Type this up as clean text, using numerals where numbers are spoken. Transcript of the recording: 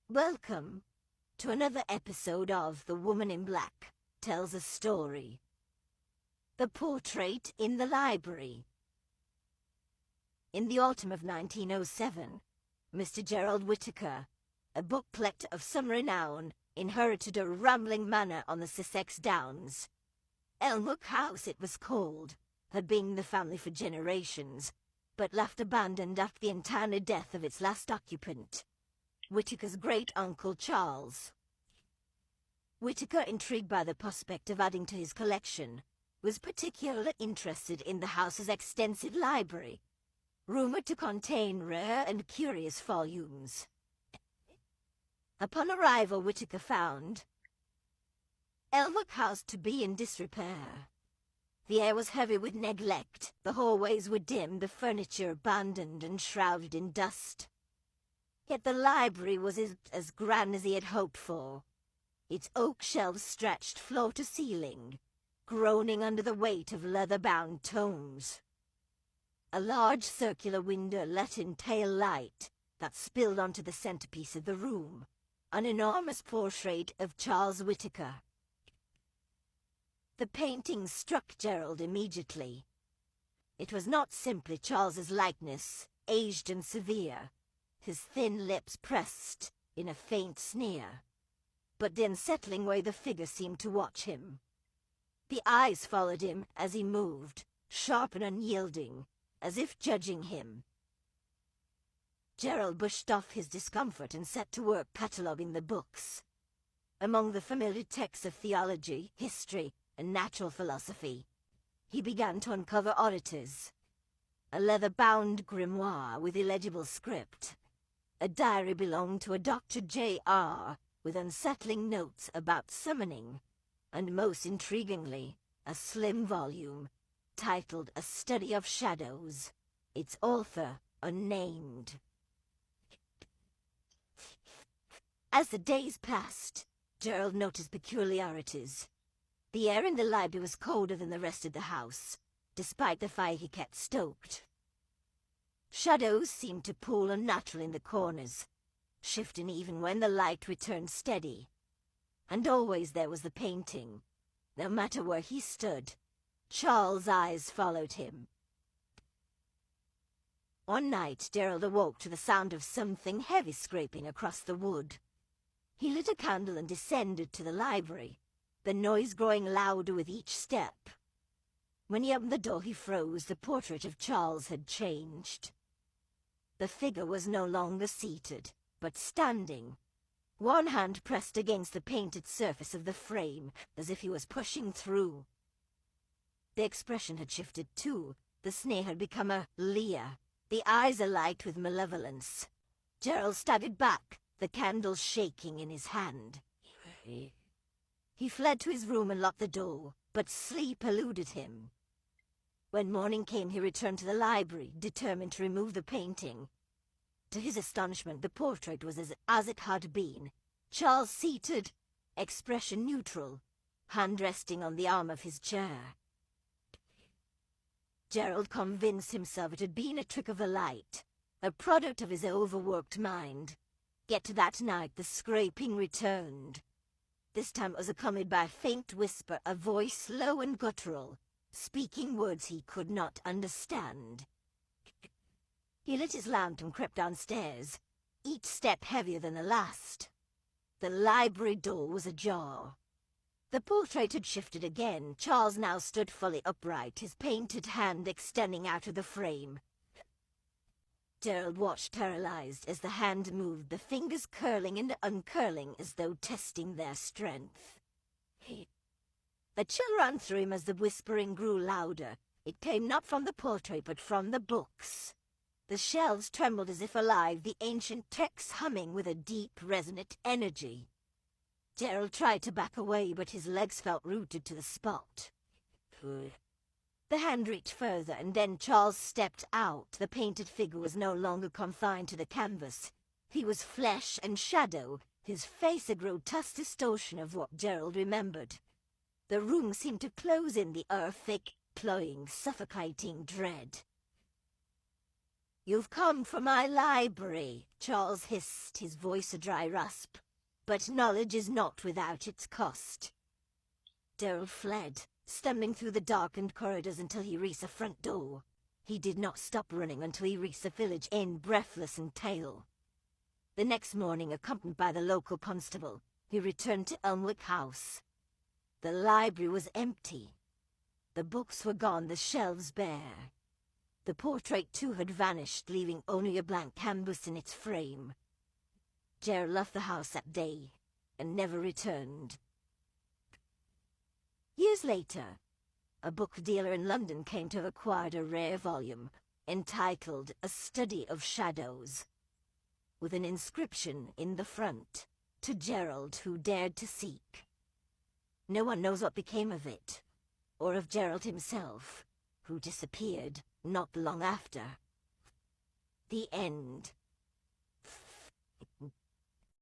Welcome to another episode of The Woman in Black Tells a Story. The Portrait in the Library. In the autumn of 1907, Mr. Gerald Whittaker, a book collector of some renown, inherited a rambling manor on the Sussex Downs. Elmwood House, it was called, had been in the family for generations, but left abandoned after the untimely death of its last occupant, Whittaker's great-uncle Charles. Whittaker, intrigued by the prospect of adding to his collection, was particularly interested in the house's extensive library, rumoured to contain rare and curious volumes. Upon arrival, Whittaker found Elmwood House to be in disrepair. The air was heavy with neglect, the hallways were dim, the furniture abandoned and shrouded in dust. Yet the library was as grand as he had hoped for. Its oak shelves stretched floor to ceiling, groaning under the weight of leather-bound tomes. A large circular window let in pale light that spilled onto the centerpiece of the room, an enormous portrait of Charles Whittaker. The painting struck Gerald immediately. It was not simply Charles's likeness, aged and severe, his thin lips pressed in a faint sneer, but the unsettling way the figure seemed to watch him. The eyes followed him as he moved, sharp and unyielding, as if judging him. Gerald brushed off his discomfort and set to work cataloguing the books. Among the familiar texts of theology, history, and natural philosophy, he began to uncover oddities. A leather-bound grimoire with illegible script. A diary belonged to a Dr. J.R. with unsettling notes about summoning. And most intriguingly, a slim volume, titled A Study of Shadows, its author unnamed. As the days passed, Gerald noticed peculiarities. The air in the library was colder than the rest of the house, despite the fire he kept stoked. Shadows seemed to pool unnaturally in the corners, shifting even when the light returned steady. And always there was the painting. No matter where he stood, Charles' eyes followed him. One night, Gerald awoke to the sound of something heavy scraping across the wood. He lit a candle and descended to the library, the noise growing louder with each step. When he opened the door, he froze. The portrait of Charles had changed. The figure was no longer seated, but standing, one hand pressed against the painted surface of the frame, as if he was pushing through. The expression had shifted too. The sneer had become a leer, the eyes alight with malevolence. Gerald staggered back, the candle shaking in his hand. He fled to his room and locked the door, but sleep eluded him. When morning came, he returned to the library, determined to remove the painting. To his astonishment, the portrait was as it had been. Charles seated, expression neutral, hand resting on the arm of his chair. Gerald convinced himself it had been a trick of the light, a product of his overworked mind. Yet that night the scraping returned. This time it was accompanied by a faint whisper, a voice low and guttural, speaking words he could not understand. He lit his lamp and crept downstairs, each step heavier than the last. The library door was ajar. The portrait had shifted again. Charles now stood fully upright, his painted hand extending out of the frame. Gerald watched paralyzed as the hand moved, the fingers curling and uncurling as though testing their strength. The chill ran through him as the whispering grew louder. It came not from the portrait but from the books. The shelves trembled as if alive, the ancient texts humming with a deep, resonant energy. Gerald tried to back away, but his legs felt rooted to the spot. The hand reached further, and then Charles stepped out. The painted figure was no longer confined to the canvas. He was flesh and shadow, his face a grotesque distortion of what Gerald remembered. The room seemed to close in the thick, cloying, suffocating dread. You've come for my library, Charles hissed, his voice a dry rasp. But knowledge is not without its cost. Gerald fled, stumbling through the darkened corridors until he reached a front door. He did not stop running until he reached the village inn, breathless and pale. The next morning, accompanied by the local constable, he returned to Elmwick House. The library was empty. The books were gone, the shelves bare. The portrait too had vanished, leaving only a blank canvas in its frame. Gerald left the house that day, and never returned. Years later, a book dealer in London came to have acquired a rare volume, entitled A Study of Shadows, with an inscription in the front, "To Gerald who dared to seek." No one knows what became of it, or of Gerald himself, who disappeared not long after. The end.